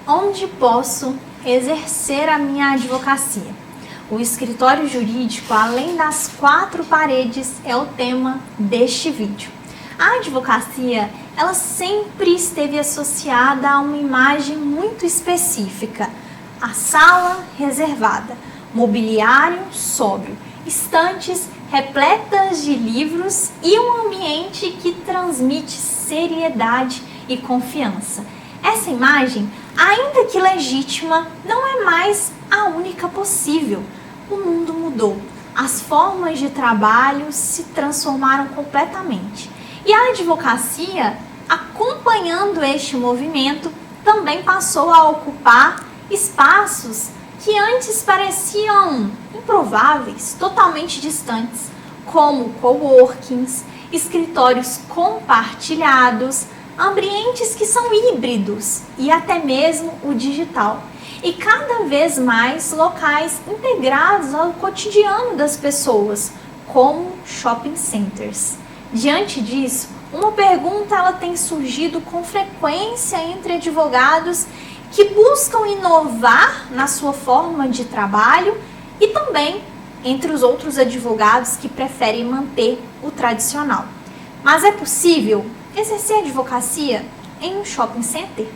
Onde posso exercer a minha advocacia? O escritório jurídico, além das quatro paredes, é o tema deste vídeo. A advocacia, ela sempre esteve associada a uma imagem muito específica. A sala reservada, mobiliário sóbrio, estantes repletas de livros e um ambiente que transmite seriedade e confiança. Essa imagem, ainda que legítima, não é mais a única possível. O mundo mudou, as formas de trabalho se transformaram completamente. E a advocacia, acompanhando este movimento, também passou a ocupar espaços que antes pareciam improváveis, totalmente distantes, como coworkings, escritórios compartilhados, ambientes que são híbridos e até mesmo o digital. E cada vez mais locais integrados ao cotidiano das pessoas, como shopping centers. Diante disso, uma pergunta ela tem surgido com frequência entre advogados que buscam inovar na sua forma de trabalho e também entre os outros advogados que preferem manter o tradicional. Mas é possível exercer advocacia em um shopping center?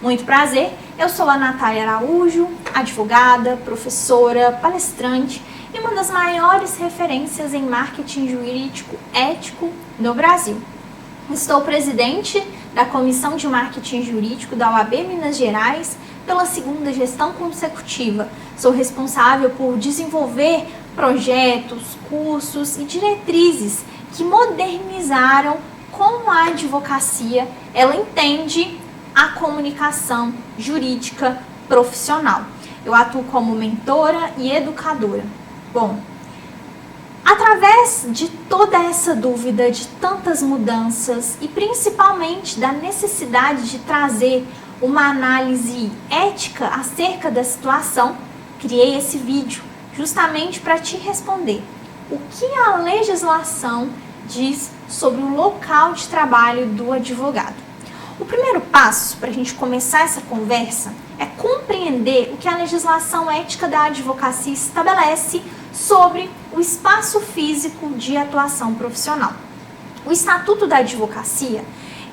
Muito prazer, eu sou a Natália Araújo, advogada, professora, palestrante e uma das maiores referências em marketing jurídico ético no Brasil. Estou presidente da Comissão de Marketing Jurídico da OAB Minas Gerais pela segunda gestão consecutiva. Sou responsável por desenvolver projetos, cursos e diretrizes que modernizaram como a advocacia ela entende a comunicação jurídica profissional. Eu atuo como mentora e educadora. Bom, através de toda essa dúvida, de tantas mudanças e principalmente da necessidade de trazer uma análise ética acerca da situação, criei esse vídeo justamente para te responder o que a legislação diz sobre o local de trabalho do advogado. O primeiro passo para a gente começar essa conversa é compreender o que a legislação ética da advocacia estabelece sobre o espaço físico de atuação profissional. O Estatuto da Advocacia,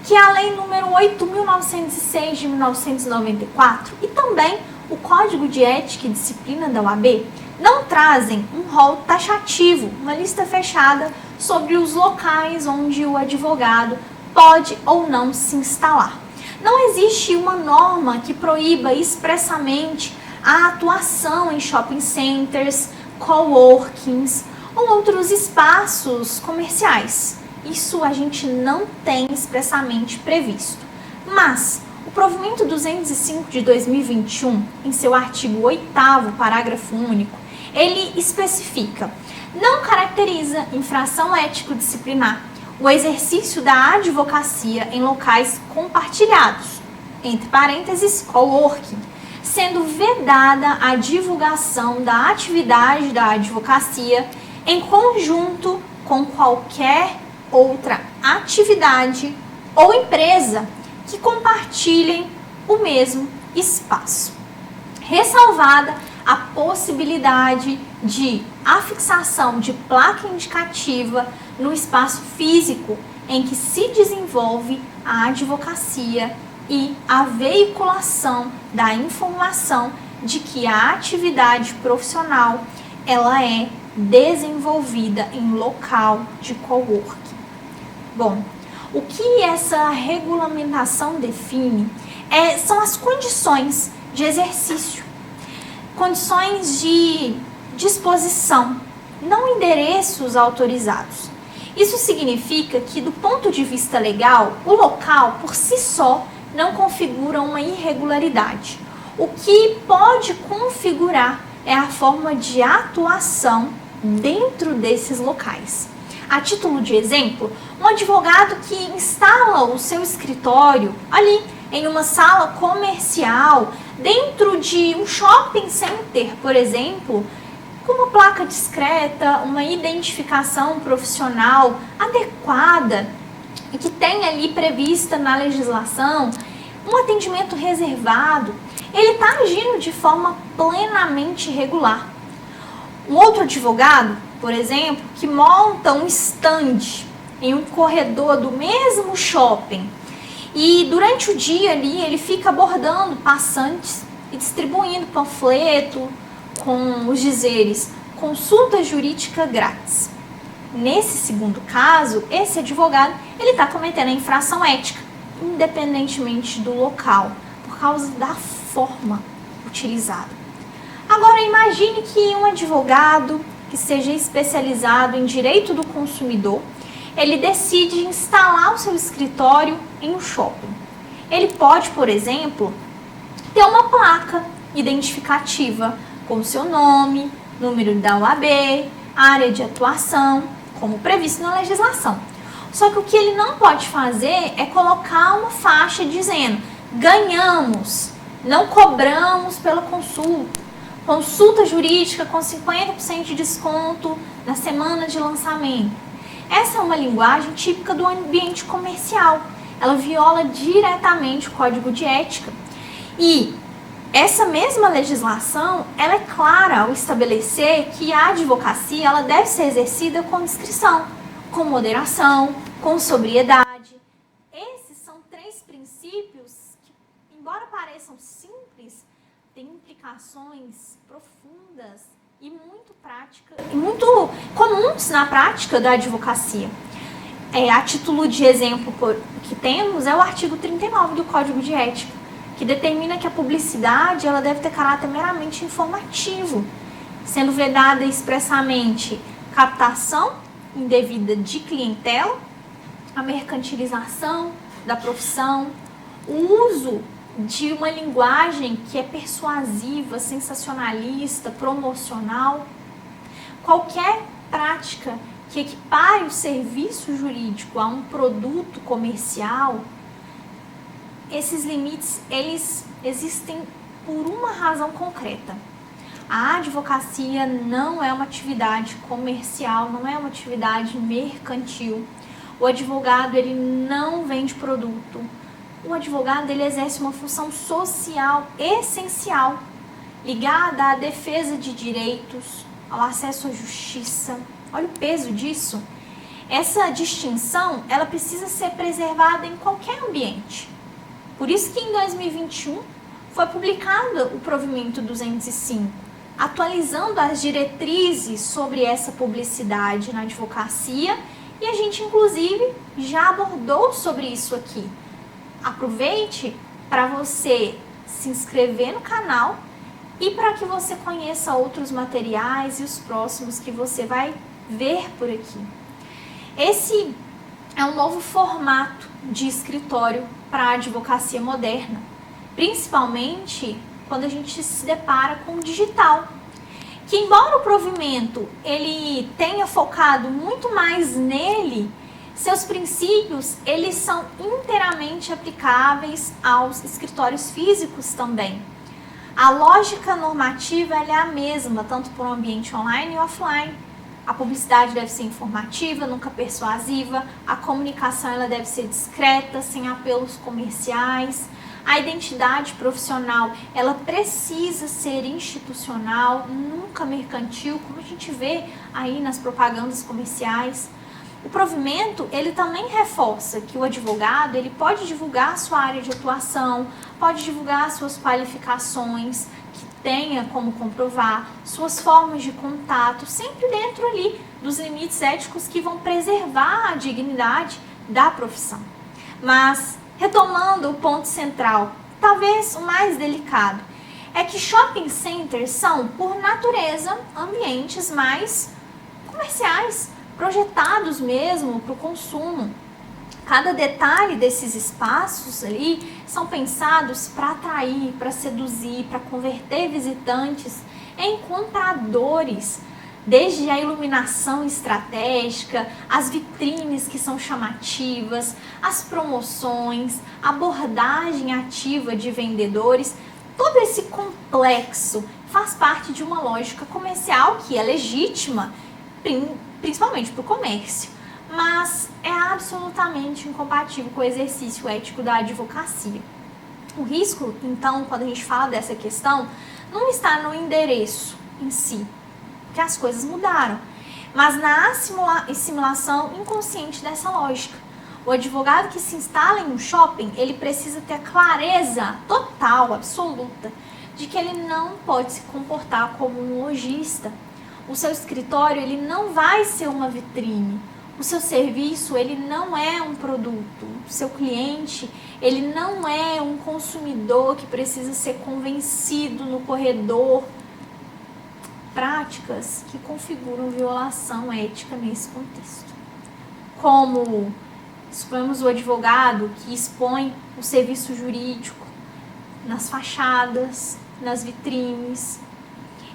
que é a Lei número 8.906 de 1994 e também o Código de Ética e Disciplina da OAB, não trazem um rol taxativo, uma lista fechada sobre os locais onde o advogado pode ou não se instalar. Não existe uma norma que proíba expressamente a atuação em shopping centers, coworkings ou outros espaços comerciais. Isso a gente não tem expressamente previsto. Mas o provimento 205 de 2021, em seu artigo 8º, parágrafo único, ele especifica: não caracteriza infração ético-disciplinar o exercício da advocacia em locais compartilhados, entre parênteses, coworking, sendo vedada a divulgação da atividade da advocacia em conjunto com qualquer outra atividade ou empresa que compartilhem o mesmo espaço. Ressalvada a possibilidade de afixação de placa indicativa no espaço físico em que se desenvolve a advocacia e a veiculação da informação de que a atividade profissional ela é desenvolvida em local de coworking. Bom, o que essa regulamentação define são as condições de exercício, condições de disposição, não endereços autorizados. Isso significa que, do ponto de vista legal, o local, por si só, não configura uma irregularidade. O que pode configurar é a forma de atuação dentro desses locais. A título de exemplo, um advogado que instala o seu escritório ali em uma sala comercial, dentro de um shopping center, por exemplo, com uma placa discreta, uma identificação profissional adequada e que tem ali prevista na legislação, um atendimento reservado, ele está agindo de forma plenamente regular. Um outro advogado, por exemplo, que monta um stand em um corredor do mesmo shopping e durante o dia ali ele fica abordando passantes e distribuindo panfleto com os dizeres consulta jurídica grátis. Nesse segundo caso, esse advogado ele está cometendo a infração ética, independentemente do local, por causa da forma utilizada. Agora imagine que um advogado que seja especializado em direito do consumidor, ele decide instalar o seu escritório em um shopping. Ele pode, por exemplo, ter uma placa identificativa com o seu nome, número da OAB, área de atuação, como previsto na legislação. Só que o que ele não pode fazer é colocar uma faixa dizendo: ganhamos, não cobramos pela consulta, consulta jurídica com 50% de desconto na semana de lançamento. Essa é uma linguagem típica do ambiente comercial. Ela viola diretamente o Código de Ética. E essa mesma legislação, ela é clara ao estabelecer que a advocacia ela deve ser exercida com discrição, com moderação, com sobriedade. Esses são três princípios que, embora pareçam simples, têm implicações profundas e muito práticas, e muito comuns na prática da advocacia. A título de exemplo que temos é o artigo 39 do Código de Ética, que determina que a publicidade ela deve ter caráter meramente informativo, sendo vedada expressamente captação indevida de clientela, a mercantilização da profissão, o uso de uma linguagem que é persuasiva, sensacionalista, promocional. Qualquer prática que equipare o serviço jurídico a um produto comercial, esses limites, eles existem por uma razão concreta. A advocacia não é uma atividade comercial, não é uma atividade mercantil. O advogado, ele não vende produto. O advogado, ele exerce uma função social essencial, ligada à defesa de direitos, ao acesso à justiça. Olha o peso disso. Essa distinção, ela precisa ser preservada em qualquer ambiente. Por isso que em 2021 foi publicado o provimento 205, atualizando as diretrizes sobre essa publicidade na advocacia, e a gente inclusive já abordou sobre isso aqui. Aproveite para você se inscrever no canal e para que você conheça outros materiais e os próximos que você vai ver por aqui. Esse é um novo formato de escritório para a advocacia moderna, principalmente quando a gente se depara com o digital, que embora o provimento ele tenha focado muito mais nele, seus princípios eles são inteiramente aplicáveis aos escritórios físicos também. A lógica normativa ela é a mesma, tanto para o ambiente online e offline. A publicidade deve ser informativa, nunca persuasiva. A comunicação ela deve ser discreta, sem apelos comerciais. A identidade profissional ela precisa ser institucional, nunca mercantil, como a gente vê aí nas propagandas comerciais. O provimento ele também reforça que o advogado ele pode divulgar sua área de atuação, pode divulgar suas qualificações, tenha como comprovar suas formas de contato, sempre dentro ali dos limites éticos que vão preservar a dignidade da profissão. Mas, retomando o ponto central, talvez o mais delicado, é que shopping centers são, por natureza, ambientes mais comerciais, projetados mesmo para o consumo. Cada detalhe desses espaços ali são pensados para atrair, para seduzir, para converter visitantes em compradores. Desde a iluminação estratégica, as vitrines que são chamativas, as promoções, a abordagem ativa de vendedores, todo esse complexo faz parte de uma lógica comercial que é legítima, principalmente para o comércio, mas é absolutamente incompatível com o exercício ético da advocacia. O risco, então, quando a gente fala dessa questão, não está no endereço em si, porque as coisas mudaram, mas na assimilação inconsciente dessa lógica. O advogado que se instala em um shopping, ele precisa ter a clareza total, absoluta, de que ele não pode se comportar como um lojista. O seu escritório, ele não vai ser uma vitrine. O seu serviço, ele não é um produto. O seu cliente, ele não é um consumidor que precisa ser convencido no corredor. Práticas que configuram violação ética nesse contexto. Como suponhamos o advogado que expõe o serviço jurídico nas fachadas, nas vitrines.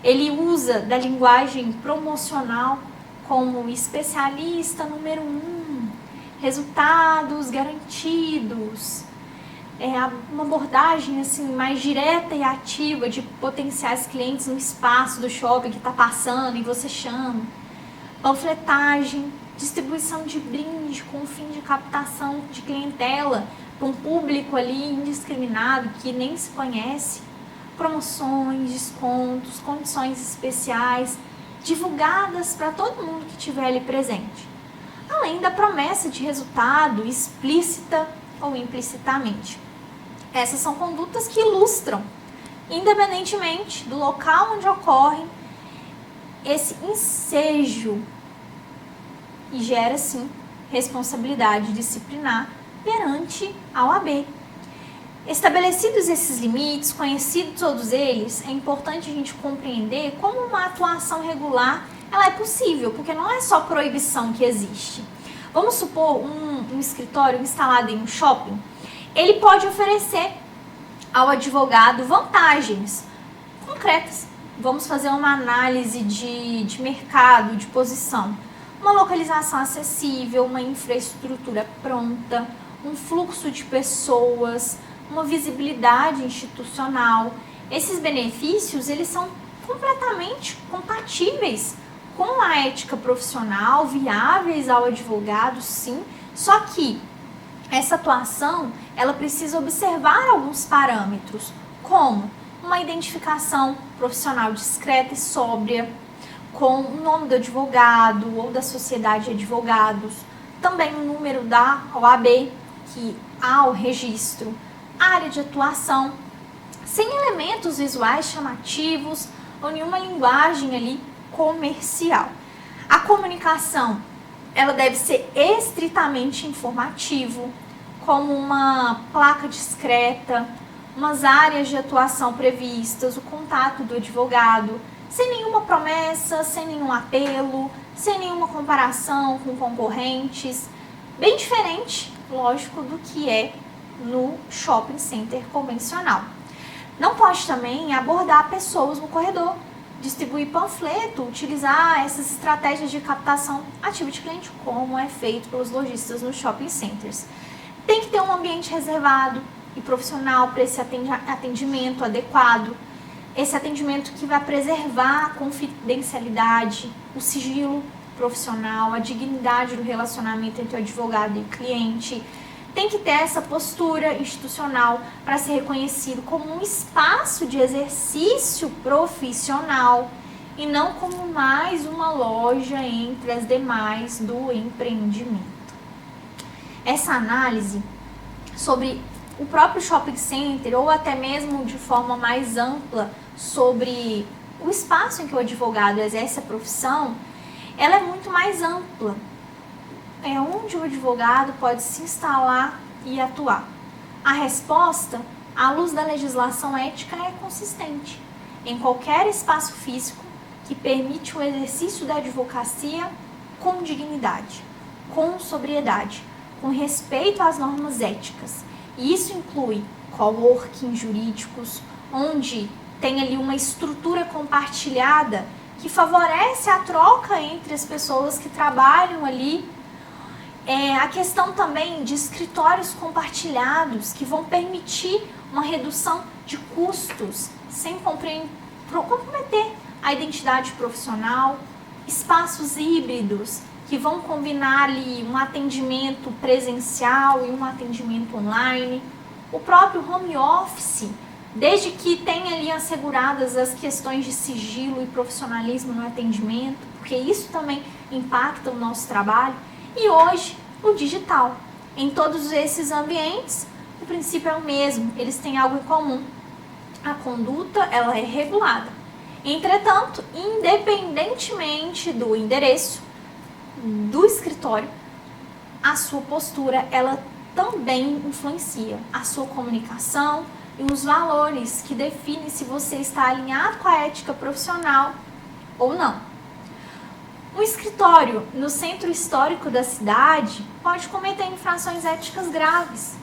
Ele usa da linguagem promocional como especialista número 1, resultados garantidos, uma abordagem assim, mais direta e ativa de potenciais clientes no espaço do shopping que está passando e você chama. Panfletagem, distribuição de brinde com o fim de captação de clientela para um público ali indiscriminado que nem se conhece. Promoções, descontos, condições especiais, divulgadas para todo mundo que estiver ali presente. Além da promessa de resultado explícita ou implicitamente. Essas são condutas que ilustram, independentemente do local onde ocorre esse ensejo e gera, sim, responsabilidade disciplinar perante a OAB. Estabelecidos esses limites, conhecidos todos eles, é importante a gente compreender como uma atuação regular ela é possível, porque não é só proibição que existe. Vamos supor um escritório instalado em um shopping, ele pode oferecer ao advogado vantagens concretas. Vamos fazer uma análise de mercado, de posição. Uma localização acessível, uma infraestrutura pronta, um fluxo de pessoas, uma visibilidade institucional. Esses benefícios, eles são completamente compatíveis com a ética profissional, viáveis ao advogado, sim, só que essa atuação, ela precisa observar alguns parâmetros, como uma identificação profissional discreta e sóbria, com o nome do advogado ou da sociedade de advogados, também o número da OAB, que há o registro, área de atuação, sem elementos visuais chamativos ou nenhuma linguagem ali comercial. A comunicação, ela deve ser estritamente informativo, como uma placa discreta, umas áreas de atuação previstas, o contato do advogado, sem nenhuma promessa, sem nenhum apelo, sem nenhuma comparação com concorrentes, bem diferente, lógico, do que é no shopping center convencional. Não pode também abordar pessoas no corredor, distribuir panfleto, utilizar essas estratégias de captação ativa de cliente, como é feito pelos lojistas nos shopping centers. Tem que ter um ambiente reservado e profissional para esse atendimento adequado, esse atendimento que vai preservar a confidencialidade, o sigilo profissional, a dignidade do relacionamento entre o advogado e o cliente. Tem que ter essa postura institucional para ser reconhecido como um espaço de exercício profissional e não como mais uma loja entre as demais do empreendimento. Essa análise sobre o próprio shopping center ou até mesmo de forma mais ampla sobre o espaço em que o advogado exerce a profissão, ela é muito mais ampla. É onde o advogado pode se instalar e atuar. A resposta, à luz da legislação ética, é consistente. Em qualquer espaço físico que permite o exercício da advocacia com dignidade, com sobriedade, com respeito às normas éticas. E isso inclui coworking jurídicos, onde tem ali uma estrutura compartilhada que favorece a troca entre as pessoas que trabalham ali. A questão também de escritórios compartilhados que vão permitir uma redução de custos sem comprometer a identidade profissional, espaços híbridos que vão combinar ali um atendimento presencial e um atendimento online, o próprio home office, desde que tenha ali asseguradas as questões de sigilo e profissionalismo no atendimento, porque isso também impacta o nosso trabalho, e hoje o digital. Em todos esses ambientes, o princípio é o mesmo, eles têm algo em comum. A conduta, ela é regulada. Entretanto, independentemente do endereço, do escritório, a sua postura, ela também influencia a sua comunicação e os valores que definem se você está alinhado com a ética profissional ou não. Um escritório no centro histórico da cidade pode cometer infrações éticas graves.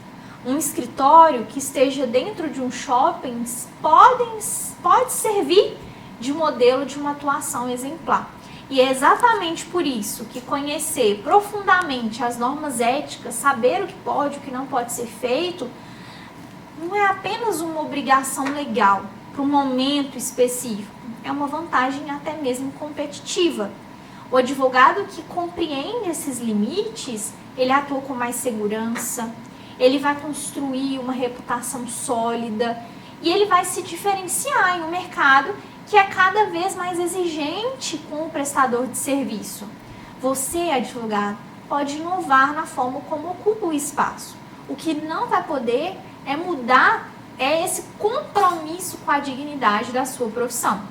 Um escritório que esteja dentro de um shopping pode servir de modelo de uma atuação exemplar. E é exatamente por isso que conhecer profundamente as normas éticas, saber o que pode e o que não pode ser feito, não é apenas uma obrigação legal para um momento específico, é uma vantagem até mesmo competitiva. O advogado que compreende esses limites, ele atua com mais segurança, ele vai construir uma reputação sólida e ele vai se diferenciar em um mercado que é cada vez mais exigente com o prestador de serviço. Você, advogado, pode inovar na forma como ocupa o espaço. O que não vai poder é mudar esse compromisso com a dignidade da sua profissão.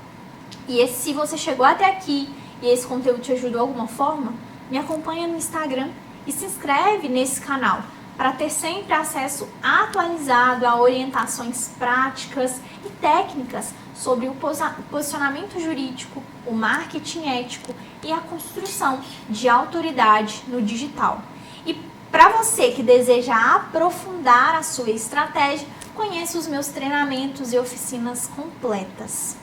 E se você chegou até aqui e esse conteúdo te ajudou de alguma forma, me acompanha no Instagram e se inscreve nesse canal para ter sempre acesso atualizado a orientações práticas e técnicas sobre o posicionamento jurídico, o marketing ético e a construção de autoridade no digital. E para você que deseja aprofundar a sua estratégia, conheça os meus treinamentos e oficinas completas.